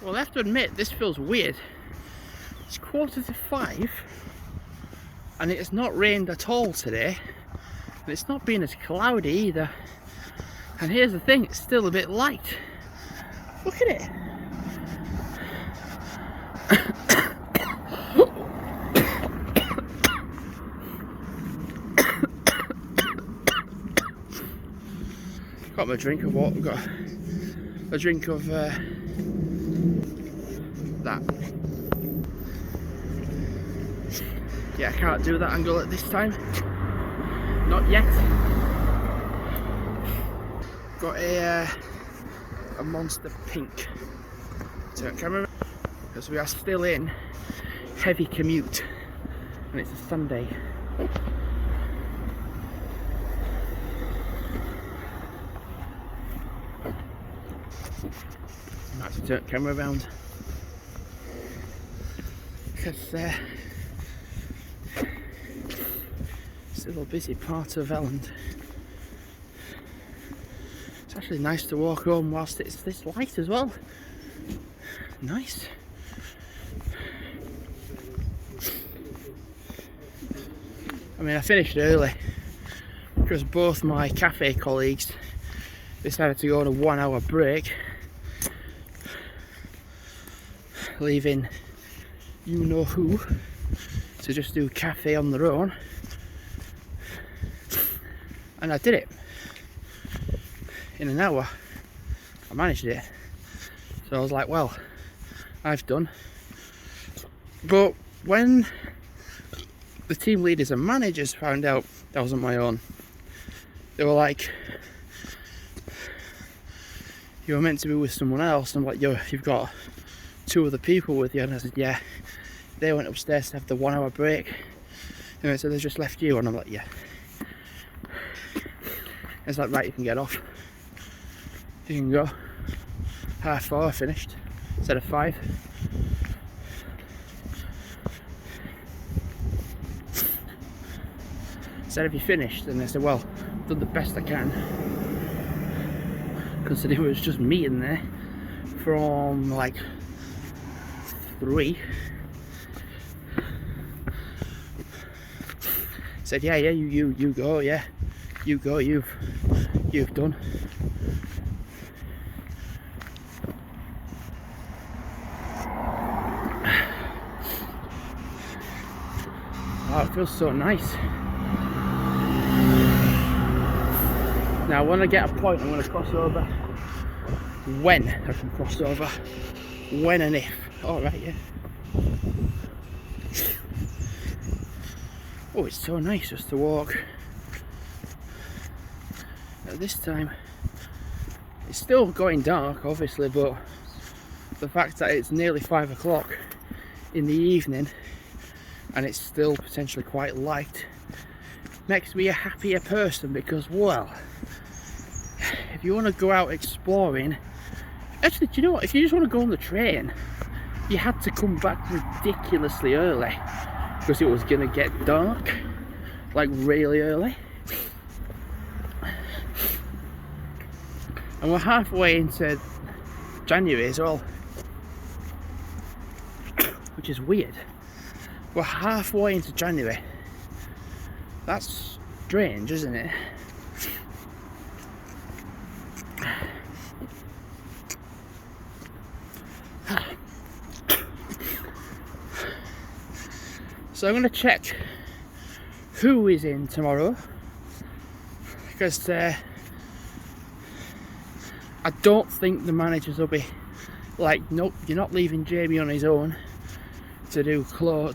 Well, I have to admit, this feels weird. It's 4:45 and it has not rained at all today, and it's not been as cloudy either. And here's the thing, it's still a bit light. Look at it. Got my drink of water, got a drink of that. Yeah, I can't do that angle at this time. Not yet. Got a Monster Pink turn camera because we are still in heavy commute and it's a Sunday. I have to turn the camera around because it's a little busy part of Elland. It's actually nice to walk home whilst it's this light as well. Nice. I mean, I finished early because both my cafe colleagues decided to go on a 1 hour break, leaving you know who to just do cafe on their own, and I did it in an hour. I managed it, so I was like, well, I've done. But when the team leaders and managers found out that wasn't my own, they were like, you were meant to be with someone else. And I'm like, you've got 2 other people with you. And I said, yeah, they went upstairs to have the 1 hour break. And so they just left you. And I'm like, yeah. It's like, right, you can get off. You can go. 4:30 finished instead of 5. Said, have you finished? And they said, well, I've done the best I can, considering it was just me in there from like 3. Said, yeah, you go, yeah, you go, you've done. Oh, it feels so nice. Now when I get a point, I'm going to cross over. When I can cross over. When and if. Alright, yeah. Oh, it's so nice just to walk. At this time, it's still going dark, obviously, but the fact that it's nearly 5 o'clock in the evening and it's still potentially quite light makes me a happier person, because, well, if you want to go out exploring, actually, do you know what, if you just want to go on the train, you had to come back ridiculously early because it was going to get dark, like really early. And we're halfway into January as well, which is weird. We're halfway into January. That's strange, isn't it? So I'm going to check who is in tomorrow, because I don't think the managers will be like, nope, you're not leaving Jamie on his own to do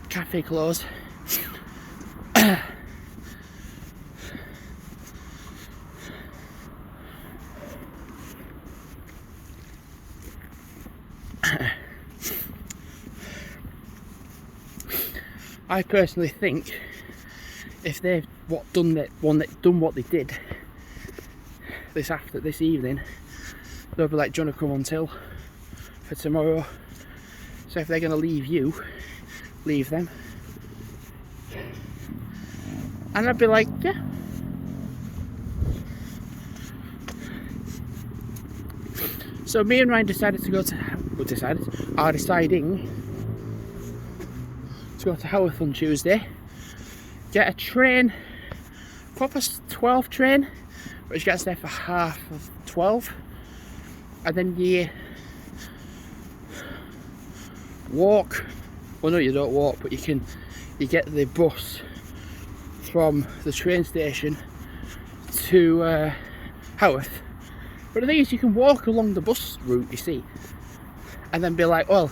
cafe close. I personally think if they've done what they did this evening, they'll be like, do you want to come until for tomorrow? So if they're going to leave you, leave them. And I'd be like, yeah. So me and Ryan decided to go to are deciding to go to Haworth on Tuesday, get a train, proper 12 train, which gets there for 12:30, and then you walk. Well, no, you don't walk, but you get the bus from the train station to Haworth. But the thing is, you can walk along the bus route, you see, and then be like, well,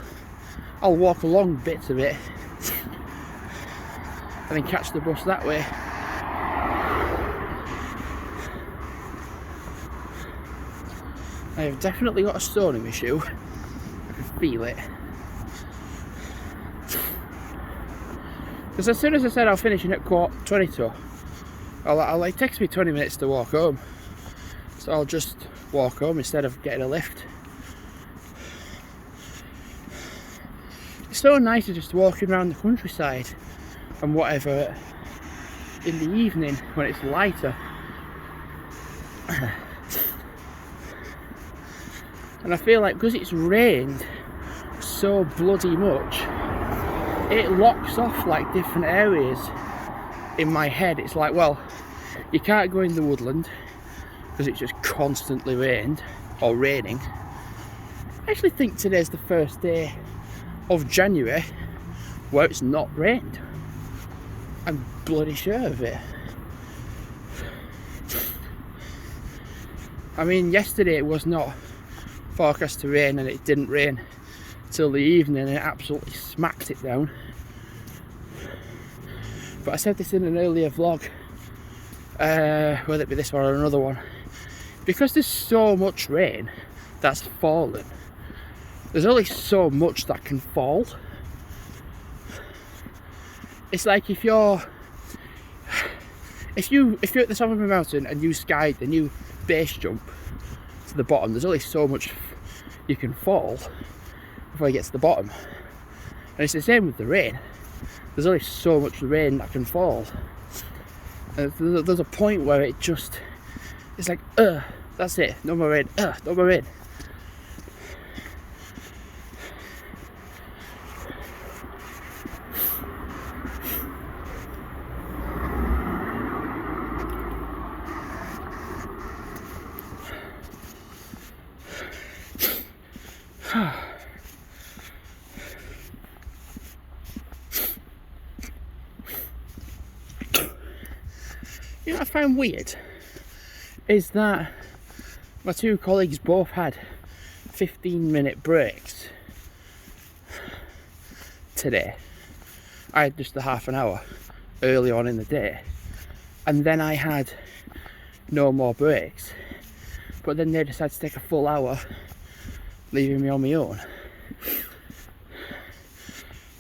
I'll walk along bits of it and then catch the bus that way. I have definitely got a stone in my shoe. I can feel it. Because as soon as I said I'll finish at 22, it takes me 20 minutes to walk home. So I'll just walk home instead of getting a lift. It's so nice to just walking around the countryside and whatever in the evening when it's lighter. And I feel like because it's rained so bloody much, it locks off like different areas in my head. It's like, well, you can't go in the woodland because it's just constantly rained or raining. I actually think today's the first day of January where it's not rained. I'm bloody sure of it. I mean, yesterday it was not forecast to rain and it didn't rain till the evening and it absolutely smacked it down. But I said this in an earlier vlog, whether it be this one or another one, because there's so much rain that's fallen, there's only so much that can fall. It's like if you're at the top of a mountain and you base jump to the bottom, there's only so much you can fall before you get to the bottom. And it's the same with the rain. There's only so much rain that can fall. And there's a point where it's like, that's it, no more rain, no more rain. You know what I find weird is that my two colleagues both had 15-minute breaks today. I had just a half an hour early on in the day, and then I had no more breaks, but then they decided to take a full hour, leaving me on my own.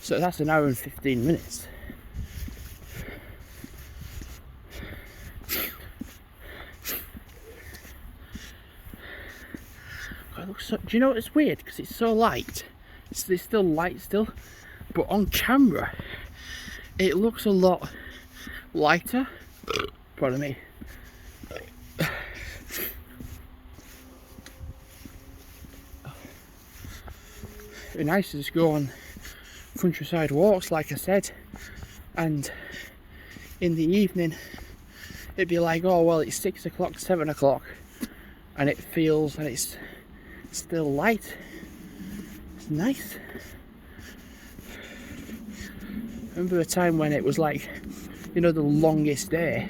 So that's an hour and 15 minutes. Do you know what's weird? Because it's so light. It's still light still, but on camera it looks a lot lighter. Pardon me. It'd be nice to just go on countryside walks, like I said, and in the evening it'd be like, oh well, it's 6 o'clock, 7 o'clock, and it feels, and it's still light. It's nice. Remember a time when it was like, you know, the longest day,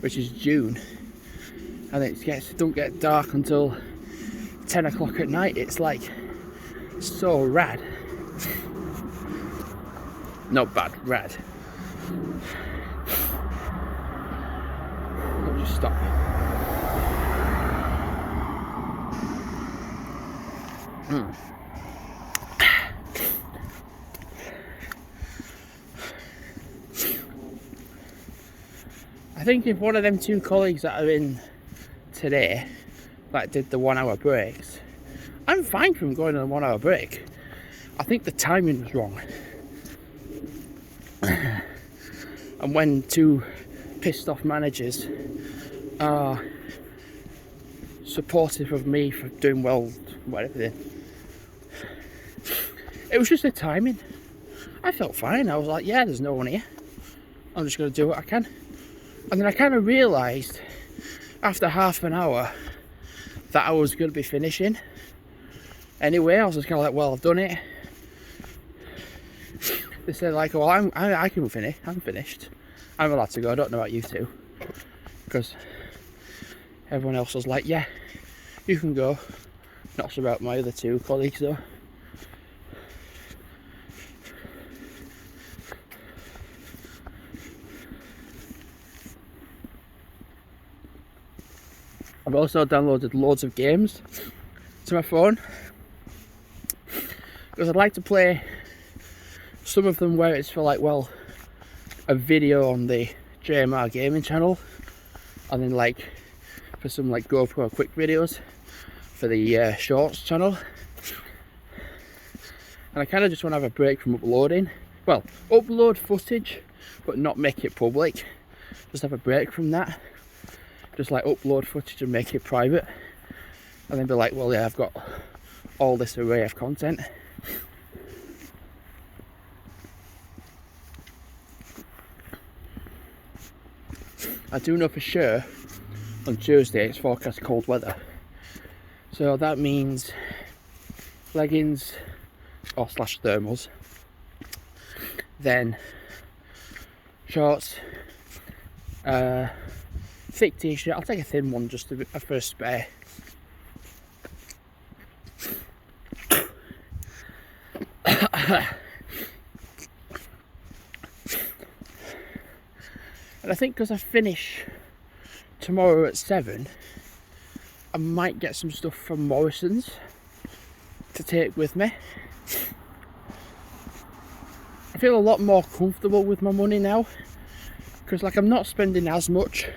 which is June, and it don't get dark until 10 o'clock at night. It's like so rad. Not bad, rad. I'll just stop. I think if one of them two colleagues that are in today, that did the 1 hour breaks, I'm fine from going on a 1 hour break. I think the timing was wrong. And when two pissed off managers are supportive of me for doing well, whatever, It was just the timing. I felt fine. I was like, yeah, there's no one here. I'm just going to do what I can. And then I kind of realised after half an hour that I was going to be finishing. Anyway, I was just kind of like, well, I've done it. They said like, well, I can finish. I'm finished. I'm allowed to go. I don't know about you two. Because everyone else was like, yeah, you can go. Not sure about my other two colleagues though. I've also downloaded loads of games to my phone because I'd like to play some of them where it's for like, well, a video on the JMR gaming channel, and then like for some like GoPro quick videos for the shorts channel. And I kind of just want to have a break from uploading. Well, upload footage but not make it public, just have a break from that. Just like upload footage and make it private, and then be like, well, yeah, I've got all this array of content. I do know for sure on Tuesday it's forecast cold weather, so that means leggings or slash thermals, then shorts, thick t-shirt. I'll take a thin one just for a spare. And I think because I finish tomorrow at 7, I might get some stuff from Morrison's to take with me. I feel a lot more comfortable with my money now, because like I'm not spending as much.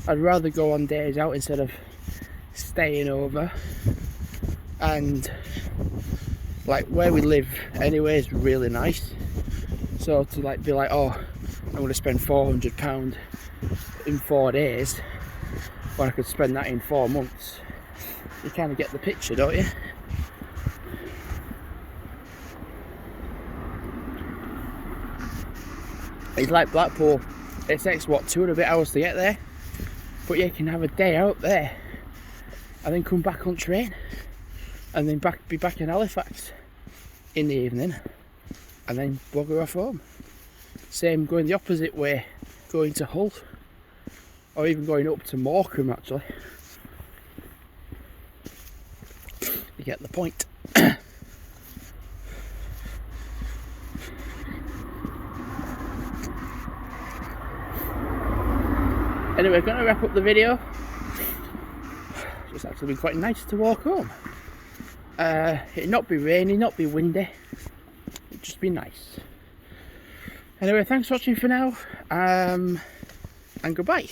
I'd rather go on days out instead of staying over, and like where we live anyway is really nice, so to like be like, oh, I'm going to spend £400 in 4 days when I could spend that in 4 months, you kind of get the picture, don't you? It's like Blackpool, it takes what, 2 and a bit hours to get there, but you can have a day out there and then come back on train and then be back in Halifax in the evening and then bugger off home. Same going the opposite way, going to Hull, or even going up to Morecambe actually. You get the point. Anyway, I'm going to wrap up the video. It's actually been quite nice to walk home. It'd not be rainy, not be windy, it'd just be nice. Anyway, thanks for watching for now, and goodbye.